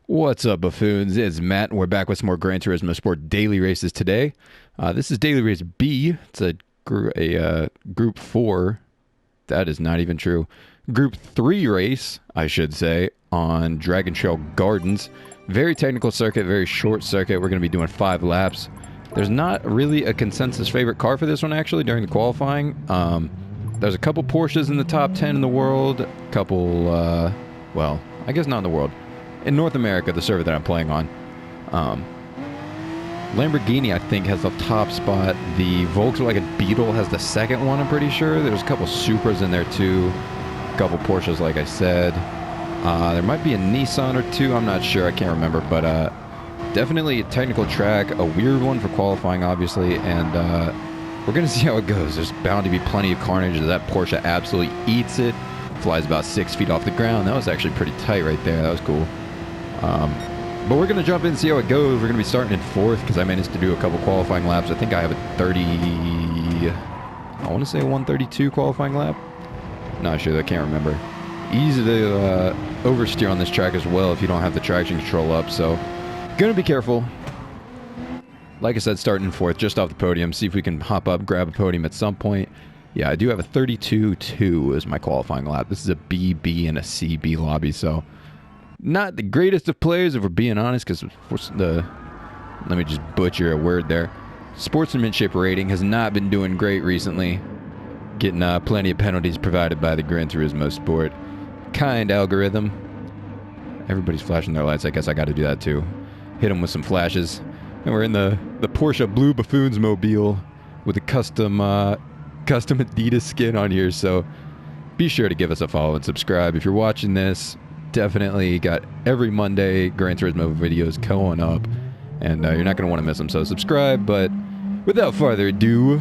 What's up, buffoons? It's Matt, and we're back with some more Gran Turismo Sport daily races today. This is daily race B. It's a group 4. That is not even true. Group 3 race, I should say, on Dragon Trail Gardens. Very technical circuit, very short circuit. We're going to be doing 5 laps. There's not really a consensus favorite car for this one, actually, during the qualifying. There's a couple Porsches in the top 10 in the world. A couple, well, I guess not in the world. In North America, the server that I'm playing on. Lamborghini, I think, has the top spot. The Volkswagen Beetle has the second one, I'm pretty sure. There's a couple Supras in there, too. A couple Porsches, like I said. There might be a Nissan or two. I'm not sure. I can't remember. But definitely a technical track. A weird one for qualifying, obviously. And we're going to see how it goes. There's bound to be plenty of carnage. That Porsche absolutely eats it. Flies about 6 feet off the ground. That was actually pretty tight right there. That was cool. But we're going to jump in and see how it goes. We're going to be starting in 4th because I managed to do a couple qualifying laps. I think I have a 30... I want to say a 132 qualifying lap. Not sure. I can't remember. Easy to oversteer on this track as well if you don't have the traction control up. So, going to be careful. Like I said, starting in 4th, just off the podium. See if we can hop up, grab a podium at some point. Yeah, I do have a 32.2 as my qualifying lap. This is a BB and a CB lobby, so... Not the greatest of players, if we're being honest, because let me just butcher a word there. Sportsmanship rating has not been doing great recently. Getting plenty of penalties provided by the Gran Turismo Sport kind algorithm. Everybody's flashing their lights. I guess I got to do that too. Hit them with some flashes. And we're in the Porsche Blue Buffoons mobile with a custom Adidas skin on here. So be sure to give us a follow and subscribe if you're watching this. Definitely got every Monday Gran Turismo videos going up, and you're not going to want to miss them, so subscribe. But without further ado,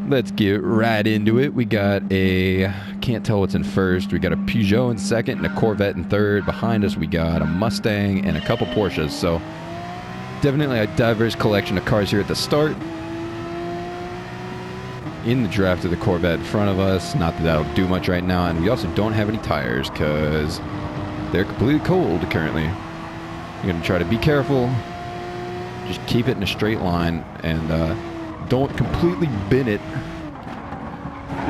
let's get right into it. We got a, can't tell what's in first, we got a Peugeot in second and a Corvette in third. Behind us we got a Mustang and a couple Porsches, so definitely a diverse collection of cars here at the start. In the draft of the Corvette in front of us, not that that'll do much right now, and we also don't have any tires because they're completely cold currently. I'm going to try to be careful. Just keep it in a straight line and don't completely bin it.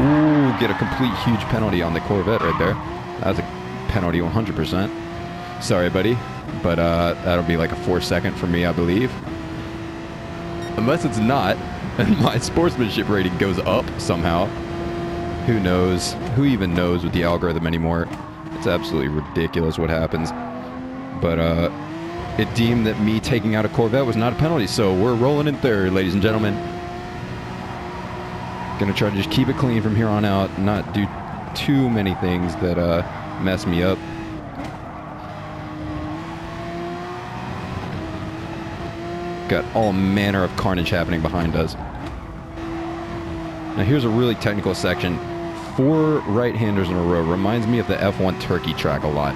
Ooh, get a complete huge penalty on the Corvette right there. That's a penalty 100%. Sorry, buddy. But that'll be like a 4-second for me, I believe. Unless it's not, and my sportsmanship rating goes up somehow. Who knows? Who even knows with the algorithm anymore? It's absolutely ridiculous what happens. But it deemed that me taking out a Corvette was not a penalty, so we're rolling in 3rd, ladies and gentlemen. Gonna try to just keep it clean from here on out, not do too many things that mess me up. Got all manner of carnage happening behind us. Now here's a really technical section. 4 right-handers in a row. Reminds me of the F1 Turkey track a lot.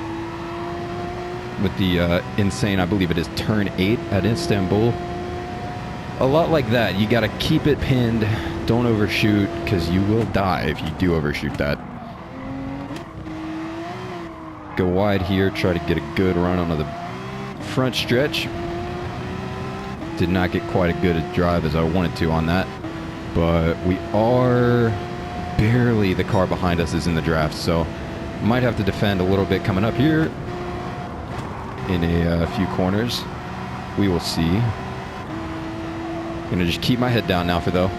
With the insane, I believe it is turn 8 at Istanbul. A lot like that. You gotta keep it pinned. Don't overshoot, because you will die if you do overshoot that. Go wide here. Try to get a good run onto the front stretch. Did not get quite as good a drive as I wanted to on that. But we are... barely the car behind us is in the draft, so might have to defend a little bit coming up here in a few corners. We will see. Gonna just keep my head down now for though.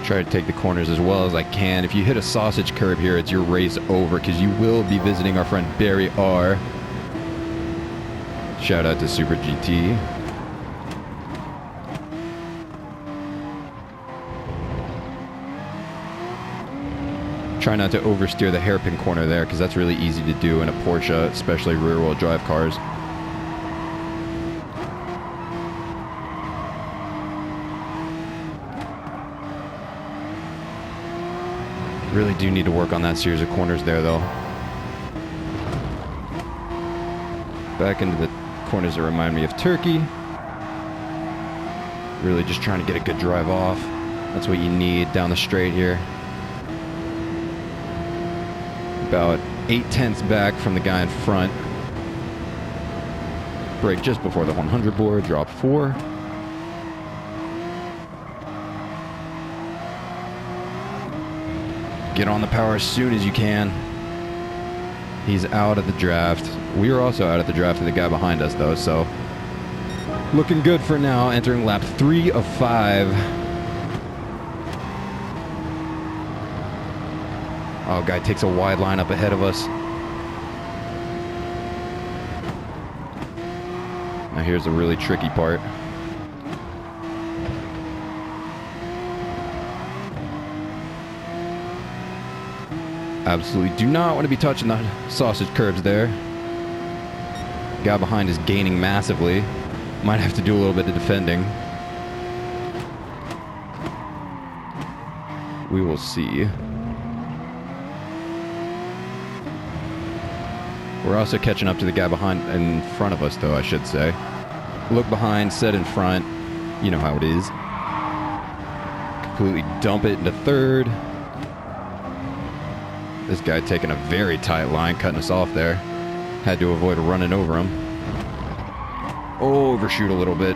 Try to take the corners as well as I can. If you hit a sausage curb here, it's your race over because you will be visiting our friend Barry R. Shout out to Super GT. Try not to oversteer the hairpin corner there because that's really easy to do in a Porsche, especially rear-wheel drive cars. Really do need to work on that series of corners there, though. Back into the corners that remind me of Turkey. Really just trying to get a good drive off. That's what you need down the straight here. About 8/10 back from the guy in front. Brake just before the 100 board, drop 4. Get on the power as soon as you can. He's out of the draft. We are also out of the draft of the guy behind us though, so looking good for now, entering lap 3 of 5. Oh, guy takes a wide line up ahead of us. Now here's the really tricky part. Absolutely do not want to be touching the sausage curves there. Guy behind is gaining massively. Might have to do a little bit of defending. We will see. We're also catching up to the guy in front of us, though, I should say. Look behind, set in front. You know how it is. Completely dump it into third. This guy taking a very tight line, cutting us off there. Had to avoid running over him. Oh, overshoot a little bit.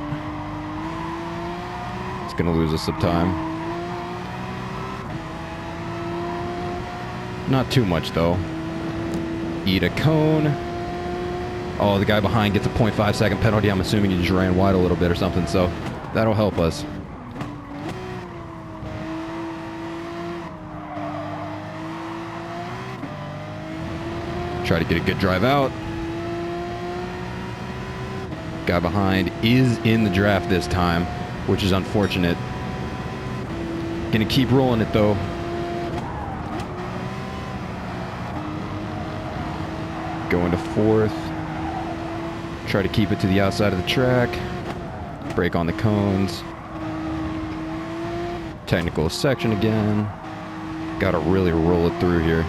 It's going to lose us some time. Not too much, though. Eat a cone. Oh, the guy behind gets a 0.5 second penalty. I'm assuming he just ran wide a little bit or something, so that'll help us. Try to get a good drive out. Guy behind is in the draft this time, which is unfortunate. Gonna keep rolling it though. Going to 4th. Try to keep it to the outside of the track. Brake on the cones. Technical section again. Gotta really roll it through here.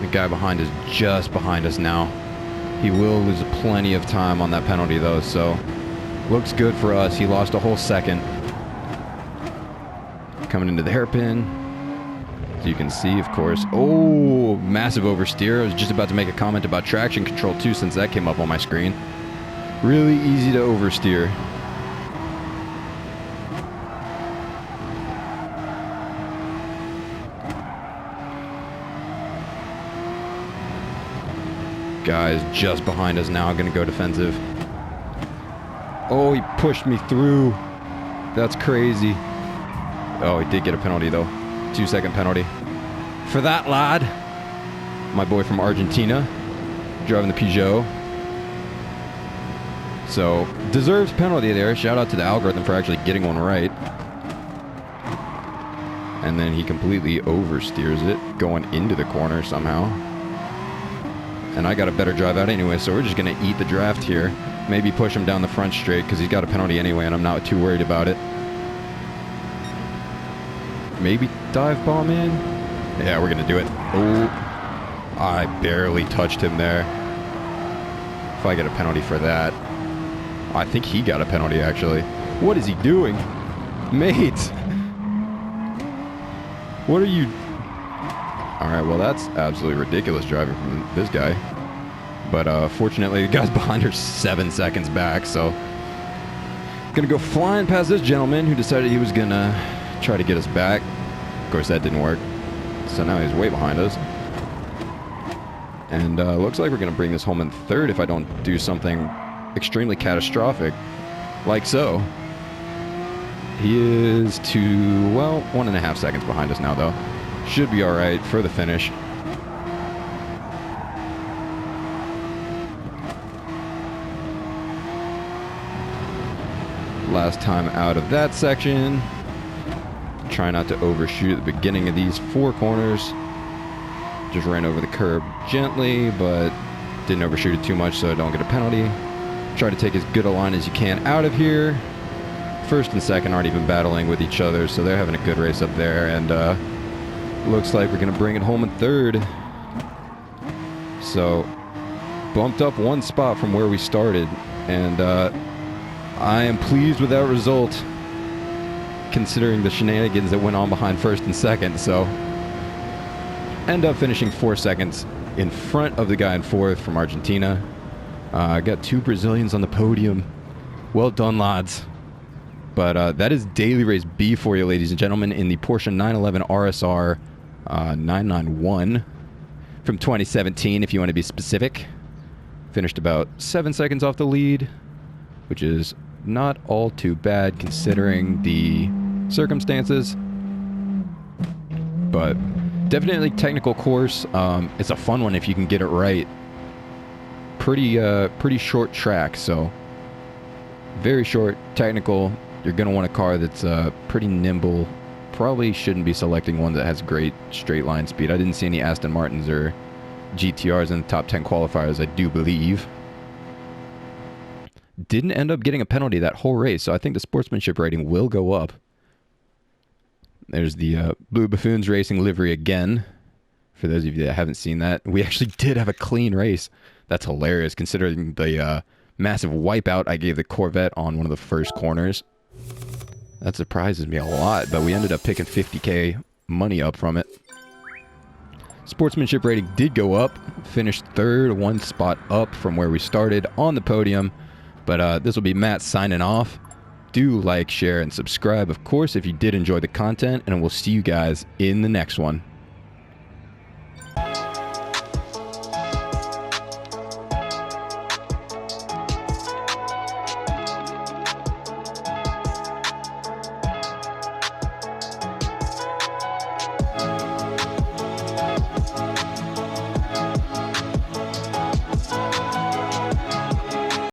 The guy behind is just behind us now. He will lose plenty of time on that penalty though, so looks good for us. He lost a whole second. Coming into the hairpin. As you can see, of course. Oh, massive oversteer. I was just about to make a comment about traction control too, since that came up on my screen. Really easy to oversteer. Guys just behind us now, gonna go defensive. Oh, he pushed me through. That's crazy. Oh, he did get a penalty though. 2-second penalty. For that lad. My boy from Argentina. Driving the Peugeot. So, deserves penalty there. Shout out to the algorithm for actually getting one right. And then he completely oversteers it, going into the corner somehow. And I got a better drive out anyway, so we're just going to eat the draft here. Maybe push him down the front straight, because he's got a penalty anyway, and I'm not too worried about it. Maybe dive bomb in? Yeah, we're going to do it. Oh, I barely touched him there. If I get a penalty for that. I think he got a penalty, actually. What is he doing? Mate! What are you... Alright, well that's absolutely ridiculous driving from this guy. But fortunately, the guys behind are 7 seconds back, so... Gonna go flying past this gentleman who decided he was gonna try to get us back. Of course, that didn't work. So now he's way behind us. And looks like we're gonna bring this home in third if I don't do something extremely catastrophic. Like so. He is 1.5 seconds behind us now, though. Should be alright for the finish. Last time out of that section. Try not to overshoot at the beginning of these 4 corners. Just ran over the curb gently, but didn't overshoot it too much so I don't get a penalty. Try to take as good a line as you can out of here. First and second aren't even battling with each other, so they're having a good race up there, and looks like we're going to bring it home in third. So, bumped up 1 spot from where we started. and I am pleased with that result, considering the shenanigans that went on behind first and second. So, end up finishing 4 seconds in front of the guy in fourth from Argentina. Got 2 Brazilians on the podium. Well done, lads. But that is Daily Race B for you, ladies and gentlemen, in the Porsche 911 RSR 991 from 2017, if you want to be specific. Finished about 7 seconds off the lead, which is not all too bad considering the circumstances. But definitely technical course. It's a fun one if you can get it right. Pretty short track, so very short, technical. You're going to want a car that's pretty nimble. Probably shouldn't be selecting one that has great straight line speed. I didn't see any Aston Martins or GTRs in the top 10 qualifiers, I do believe. Didn't end up getting a penalty that whole race, so I think the sportsmanship rating will go up. There's the Blue Buffoons Racing livery again. For those of you that haven't seen that, we actually did have a clean race. That's hilarious, considering the massive wipeout I gave the Corvette on one of the first corners. That surprises me a lot, but we ended up picking 50K money up from it. Sportsmanship rating did go up. Finished third, 1 spot up from where we started on the podium. But this will be Matt signing off. Do like, share, and subscribe, of course, if you did enjoy the content, and we'll see you guys in the next one.